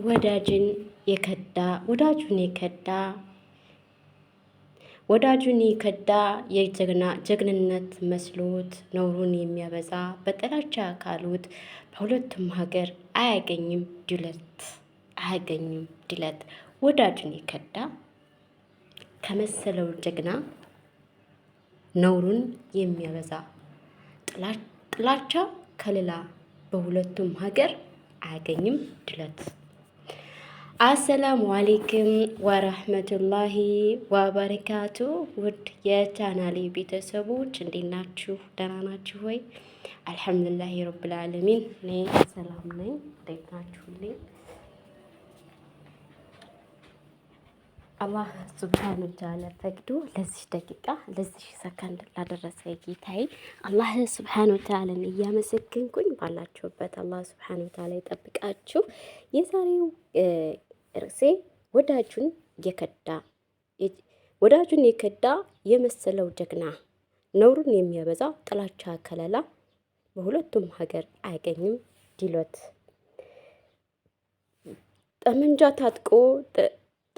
ወዳጁን የከዳ ጀግንነት መስሎት ነውሩን የሚያበዛ በጥላቻ ካሉት በሁለቱም ሀገር አያገኝም ድለት። ወዳጁን የከዳ ከመሰለው ጀግና ነውሩን የሚያበዛ ጥላቻ ከሌላ በሁለቱም ሀገር አያገኝም ድለት። አሰላሙ አለይኩም ወራህመቱላሂ ወበረካቱ። ውድ የቻናሌ ቤተሰቦች እንዴት ናችሁ? ደህና ናችሁ ወይ? አልሐምዱሊላሂ ረብል ዓለሚን እኔ ሰላም ነኝ። እንዴት ናችሁልኝ? አላህ ሱብሓነሁ ወተዓላ ፈቅዶ ለዚህ ደቂቃ ለዚህ ሰከንድ ላደረሰ ጌታዬ አላህ ሱብሓነሁ ወተዓላን እያመሰገንኩኝ ባላችሁበት አላህ ሱብሓነሁ ወተዓላ ይጠብቃችሁ። የዛሬው ርዕሴ ወዳጁን የከዳ የመሰለው ጀግና ነውሩን የሚያበዛ ጥላቻ ከለላ በሁለቱም ሀገር አያገኝም ድሎት።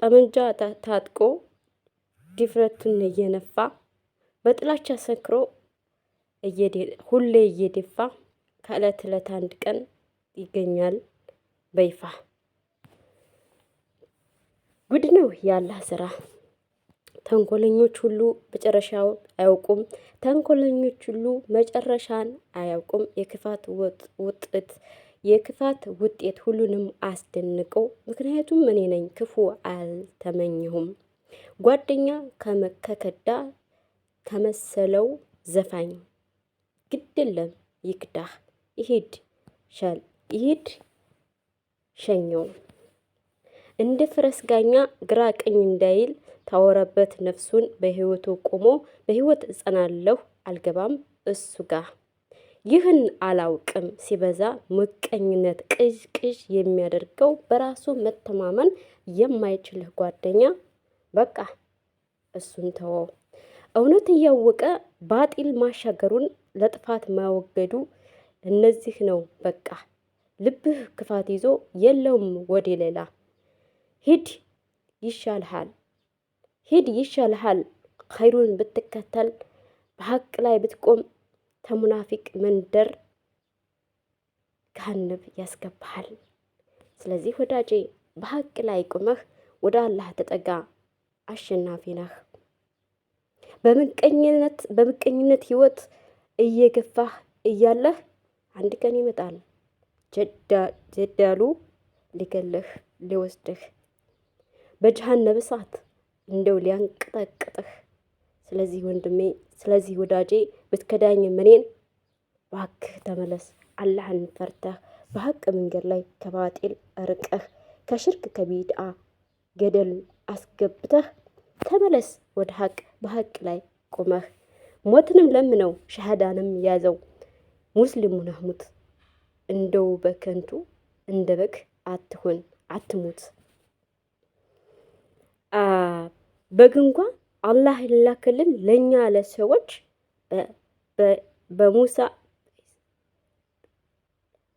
ጠመንጃ ታጥቆ ድፍረቱን እየነፋ በጥላቻ ሰክሮ ሁሌ እየደፋ ከዕለት ዕለት አንድ ቀን ይገኛል በይፋ። ጉድ ነው ያላህ ስራ። ተንኮለኞች ሁሉ መጨረሻን አያውቁም። የክፋት ውጤት ሁሉንም አስደንቀው። ምክንያቱም እኔ ነኝ ክፉ አልተመኘሁም። ጓደኛ ከከዳ ከመሰለው ዘፋኝ ግድለም ይክዳህ ይሄድ ሸኘው። እንደ ፈረስ ጋኛ ግራ ቀኝ እንዳይል ታወረበት ነፍሱን በህይወቱ ቆሞ በህይወት እጸናለሁ አልገባም እሱ ጋር። ይህን አላውቅም ሲበዛ ምቀኝነት ቅዥ የሚያደርገው በራሱ መተማመን የማይችልህ ጓደኛ በቃ እሱን ተወው። እውነት እያወቀ ባጢል ማሻገሩን ለጥፋት ማወገዱ እነዚህ ነው በቃ። ልብህ ክፋት ይዞ የለውም ወደ ሌላ። ሂድ ይሻልሃል ኸይሩን ብትከተል በሐቅ ላይ ብትቆም ተሙናፊቅ መንደር ገሃነም ያስገባሃል። ስለዚህ ወዳጄ በሐቅ ላይ ቆመህ ወደ አላህ ተጠጋ፣ አሸናፊ ነህ። በምቀኝነት ህይወት እየገፋህ እያለህ አንድ ቀን ይመጣል ጀዳሉ ሊገልህ ሊወስድህ በጀሃነም እሳት እንደው ሊያንቀጠቅጥህ። ስለዚህ ወንድሜ ስለዚህ ወዳጄ ብትከዳኝ እኔን እባክህ ተመለስ። አላህን ፈርተህ በሐቅ መንገድ ላይ ከባጢል ርቀህ ከሽርክ ከቢድዓ ገደል አስገብተህ ተመለስ ወደ ሐቅ በሐቅ ላይ ቆመህ። ሞትንም ለምነው ሸሃዳንም ያዘው ሙስሊሙ ነህ ሙት። እንደው በከንቱ እንደ በግ አትሙት። በግ እንኳ አላህ የላከልን ለኛ ለሰዎች በሙሳ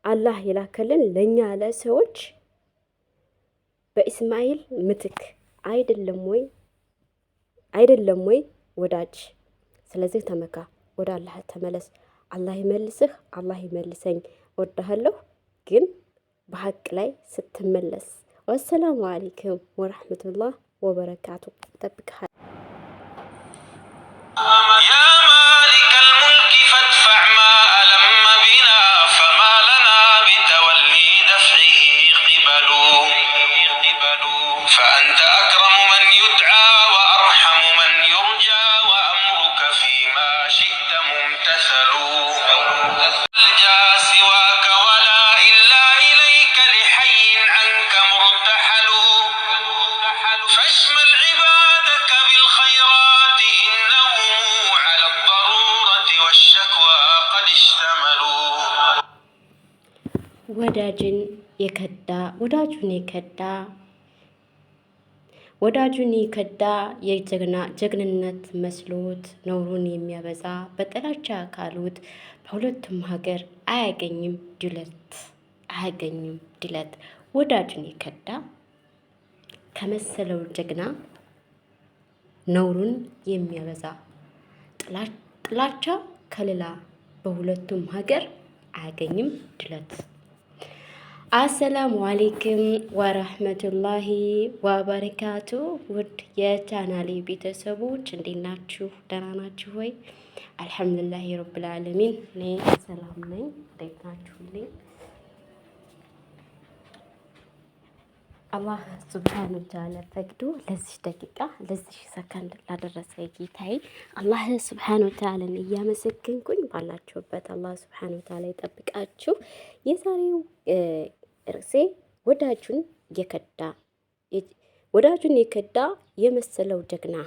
አላህ የላከልን ለኛ ለሰዎች በኢስማኤል ምትክ አይደለም ወይ ወዳጅ? ስለዚህ ተመካ፣ ወደ አላህ ተመለስ። አላህ ይመልስህ፣ አላህ ይመልሰኝ። እወድሃለሁ ግን በሐቅ ላይ ስትመለስ። ወሰላሙ አለይኩም ወራህመቱላህ ወበረካቱ። ጠብቀሃል። يا مالك الملك فادفع ما ألم بنا فما لنا بتولي دفعه قبل فأنت أكرم من يدعى وأرحم من يرجى وأمرك فيما شئت ممتثل الجا سواك ولا إلا إليك لحي عنك مرتحل فاشمل عبادك بالخيرات إنهم على الضرورة والشكوى قد اشتملوا. ወዳጁን የከዳ ጀግንነት መስሎት ነውሩን የሚያበዛ በጥላቻ ካሉት በሁለቱም ሀገር አያገኝም ድለት። ወዳጁን የከዳ ከመሰለው ጀግና ነውሩን የሚያበዛ ጥላቻ ከሌላ በሁለቱም ሀገር አያገኝም ድለት። አሰላሙ አሌይኩም ወረህመቱላሂ ወበረካቱ። ውድ የቻናሌ ቤተሰቦች እንዴት ናችሁ? ደህና ናችሁ ወይ? አልሐምዱሊላሂ ረብል ዓለሚን እኔ ሰላም ነኝ። እንዴት ናችሁልኝ? አላህ ሱብሓነሁ ወተዓላ ፈቅዶ ለዚህ ደቂቃ ለዚህ ሰከንድ ላደረሰ ጌታዬ አላህ ሱብሓነሁ ወተዓላን እያመሰገንኩኝ ባላችሁበት አላህ ሱብሓነሁ ወተዓላ ይጠብቃችሁ። የዛሬው ርዕሴ ወዳጁን የከዳ የመሰለው ጀግና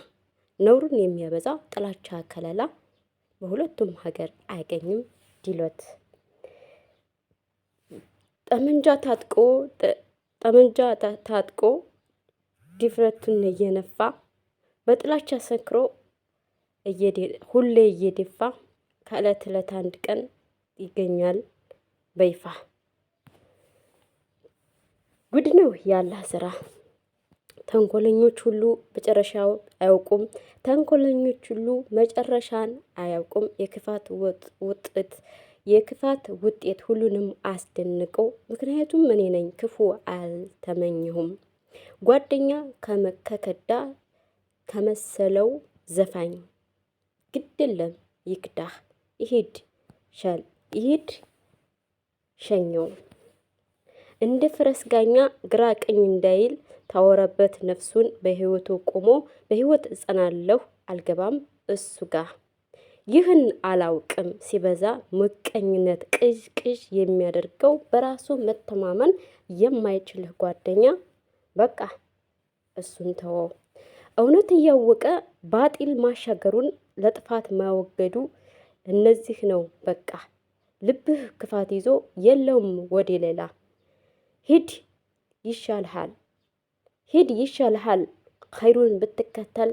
ነውሩን የሚያበዛ ጥላቻ ከለላ በሁለቱም ሀገር አይገኝም ዲሎት። ጠመንጃ ታጥቆ ድፍረቱን እየነፋ በጥላቻ ሰክሮ ሁሌ እየደፋ ከዕለት ዕለት አንድ ቀን ይገኛል በይፋ። ጉድ ነው ያላህ ስራ። ተንኮለኞች ሁሉ መጨረሻው አያውቁም። ተንኮለኞች ሁሉ መጨረሻን አያውቁም። የክፋት ውጤት ሁሉንም አስደንቀው። ምክንያቱም እኔ ነኝ ክፉ አልተመኘሁም። ጓደኛ ከከዳ ከመሰለው ዘፋኝ ግድለም ይክዳህ ይሂድ ሸኘው። እንደ ፈረስ ጋኛ ግራ ቀኝ እንዳይል ታወረበት ነፍሱን በህይወቱ ቆሞ በህይወት እጸናለሁ አልገባም እሱ ጋር። ይህን አላውቅም ሲበዛ ምቀኝነት ቅዥ የሚያደርገው በራሱ መተማመን የማይችልህ ጓደኛ በቃ እሱን ተወው። እውነት እያወቀ ባጢል ማሻገሩን ለጥፋት ማወገዱ እነዚህ ነው በቃ። ልብህ ክፋት ይዞ የለውም ወደ ሌላ። ሂድ ይሻልሃል ኸይሩን ብትከተል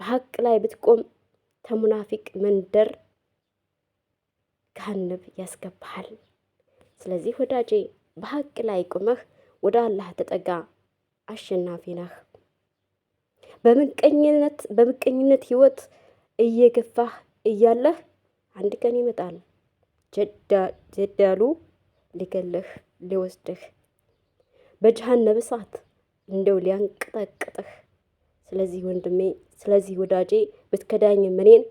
በሐቅ ላይ ብትቆም ተሙናፊቅ መንደር ገሃነም ያስገባሃል። ስለዚህ ወዳጄ በሐቅ ላይ ቆመህ ወደ አላህ ተጠጋ፣ አሸናፊ ነህ። በምቀኝነት ህይወት እየገፋህ እያለህ አንድ ቀን ይመጣል ጀዳሉ ሊገልህ ሊወስድህ በጀሃነም እሳት እንደው ሊያንቀጠቅጥህ። ስለዚህ ወንድሜ ስለዚህ ወዳጄ ብትከዳኝ እኔን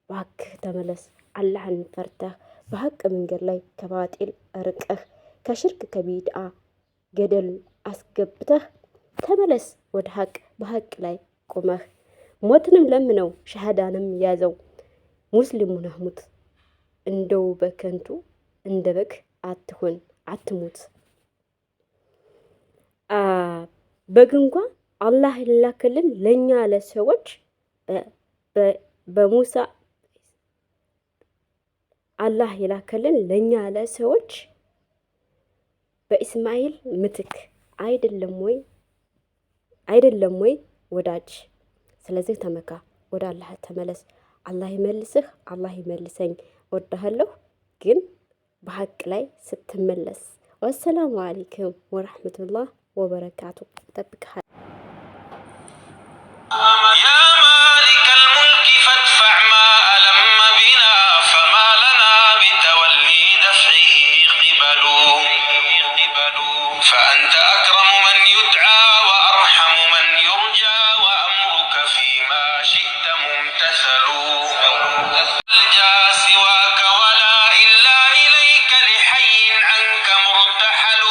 እባክህ ተመለስ። አላህን ፈርተህ በሐቅ መንገድ ላይ ከባጢል ርቀህ ከሽርክ ከቢድዓ ገደል አስገብተህ ተመለስ ወደ ሐቅ። በሐቅ ላይ ቆመህ ሞትንም ለምነው ሸሃዳንም ያዘው። ሙስሊሙ ነህ ሙት፣ እንደው በከንቱ እንደ በግ አትሙት። በግ እንኳን አላህ ይላክልን ለኛ ለሰዎች በሙሳ አላህ ይላክልን ለኛ ለሰዎች በኢስማኤል ምትክ አይደለም ወይ ወዳጅ? ስለዚህ ተመካ፣ ወደ አላህ ተመለስ። አላህ ይመልስህ፣ አላህ ይመልሰኝ። ወዳሃለሁ ግን በሐቅ ላይ ስትመለስ። ወሰላሙ አለይኩም ወራህመቱላህ ወበረካቱ። ተብካል يا مالك الملك فادفع ما ألم بنا فما لنا بتولي دفعه قبل فأنت أكرم من يدعى وأرحم من يرجى وأمرك فيما شئت ممتثل الجا سواك ولا إلا إليك لحي عنك مرتحل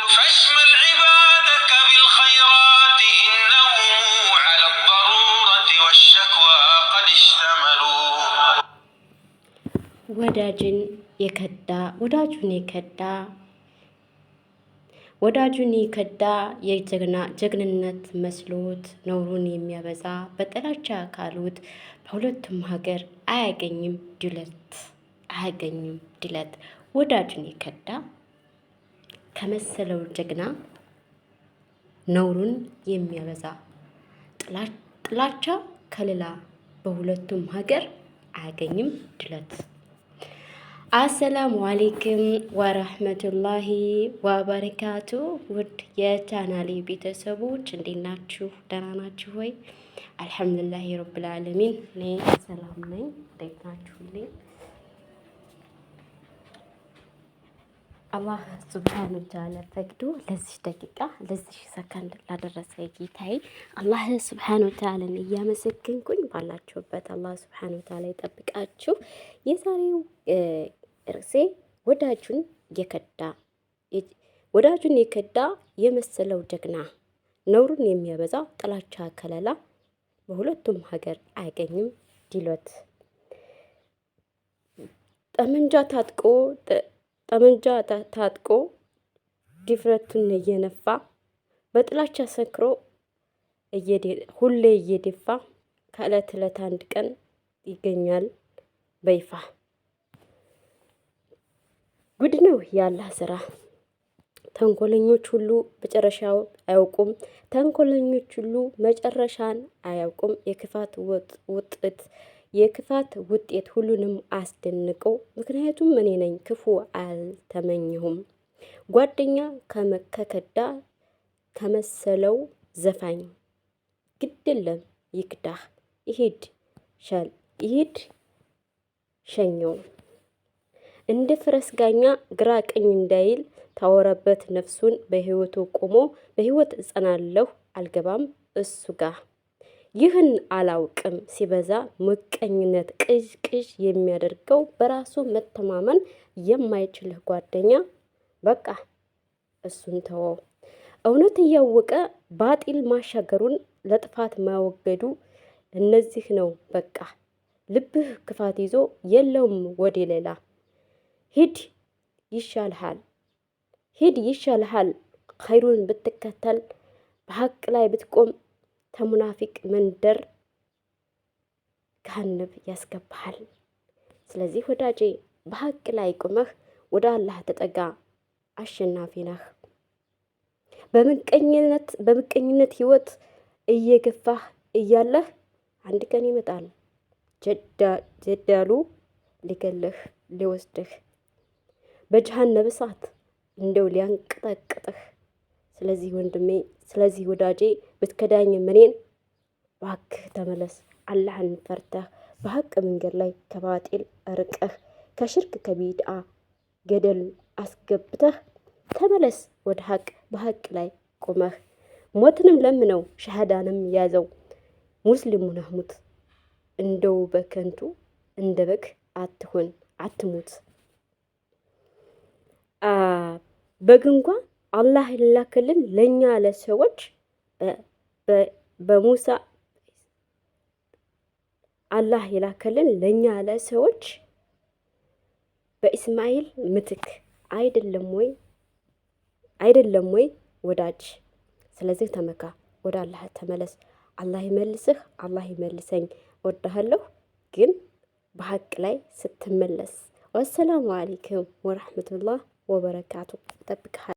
فاشمل عبادك بالخيرات إنهم على الضرورة والشكوى قد اشتملوا ወዳጁን የከዳ የጀግንነት መስሎት ነውሩን የሚያበዛ በጥላቻ ካሉት በሁለቱም ሀገር አያገኝም ድለት። ወዳጁን የከዳ ከመሰለው ጀግና ነውሩን የሚያበዛ ጥላቻ ከሌላ በሁለቱም ሀገር አያገኝም ድለት። አሰላሙ አሌይኩም ወረህመቱላሂ ወበረካቱ። ውድ የቻናሌ ቤተሰቦች እንዴት ናችሁ? ደህና ናችሁ ወይ? አልሐምዱሊላሂ ረብል ዓለሚን እኔ ሰላም ነኝ። እንዴት ናችሁልኝ? አላህ ሱብሓነሁ ወተዓላ ፈቅዶ ለዚህ ደቂቃ ለዚህ ሰከንድ ላደረሰ ጌታዬ አላህ ሱብሓነሁ ወተዓላን እያመሰገንኩኝ ባላችሁበት አላህ ሱብሓነሁ ወተዓላ ይጠብቃችሁ። የዛሬው ርዕሴ ወዳጁን የከዳ የመሰለው ጀግና ነውሩን የሚያበዛ ጥላቻ ከለላ በሁለቱም ሀገር አይገኝም ዲሎት ጠመንጃ ታጥቆ ድፍረቱን እየነፋ በጥላቻ ሰክሮ ሁሌ እየደፋ ከዕለት ዕለት አንድ ቀን ይገኛል በይፋ። ጉድ ነው ያላህ ስራ። ተንኮለኞች ሁሉ መጨረሻው አያውቁም። ተንኮለኞች ሁሉ መጨረሻን አያውቁም። የክፋት ውጤት ሁሉንም አስደንቀው። ምክንያቱም እኔ ነኝ ክፉ አልተመኘሁም። ጓደኛ ከከዳ ከመሰለው ዘፋኝ ግድ የለም ይክዳህ፣ ይሂድ ሸኘው። እንደ ፈረስ ጋኛ ግራ ቀኝ እንዳይል ታወራበት ነፍሱን በህይወቱ ቆሞ በህይወት እጸናለሁ አልገባም እሱ ጋር። ይህን አላውቅም ሲበዛ ምቀኝነት ቅዥ የሚያደርገው በራሱ መተማመን የማይችልህ ጓደኛ በቃ እሱን ተወው። እውነት እያወቀ ባጢል ማሻገሩን ለጥፋት ማወገዱ እነዚህ ነው በቃ። ልብህ ክፋት ይዞ የለውም ወደ ሌላ። ሂድ ይሻልሃል ኸይሩን ብትከተል በሐቅ ላይ ብትቆም ተሙናፊቅ መንደር ገሃነም ያስገባሃል። ስለዚህ ወዳጄ በሐቅ ላይ ቁመህ ወደ አላህ ተጠጋ፣ አሸናፊ ነህ። በምቀኝነት ህይወት እየገፋህ እያለህ አንድ ቀን ይመጣል ጀዳሉ ሊገልህ ሊወስድህ በጀሃነም እሳት እንደው ሊያንቀጠቅጥህ። ስለዚህ ወንድሜ፣ ስለዚህ ወዳጄ ብትከዳኝ እኔን እባክህ ተመለስ። አላህን ፈርተህ በሐቅ መንገድ ላይ ከባጢል ርቀህ ከሽርክ ከቢድዓ ገደል አስገብተህ ተመለስ ወደ ሐቅ። በሐቅ ላይ ቆመህ ሞትንም ለምነው ሸሃዳንም ያዘው። ሙስሊሙ ነህ ሙት፣ እንደው በከንቱ እንደ በግ አትሙት። በግ እንኳ አላህ ይላክልን ለኛ ለሰዎች በሙሳ አላህ ይላክልን ለኛ ለሰዎች በኢስማኤል ምትክ አይደለም ወይ ወዳጅ? ስለዚህ ተመካ፣ ወደ አላህ ተመለስ። አላህ ይመልስህ፣ አላህ ይመልሰኝ። እወድሃለሁ ግን በሐቅ ላይ ስትመለስ። ወሰላሙ አለይኩም ወራህመቱላህ ወበረካቱ። ጠብቀሃል።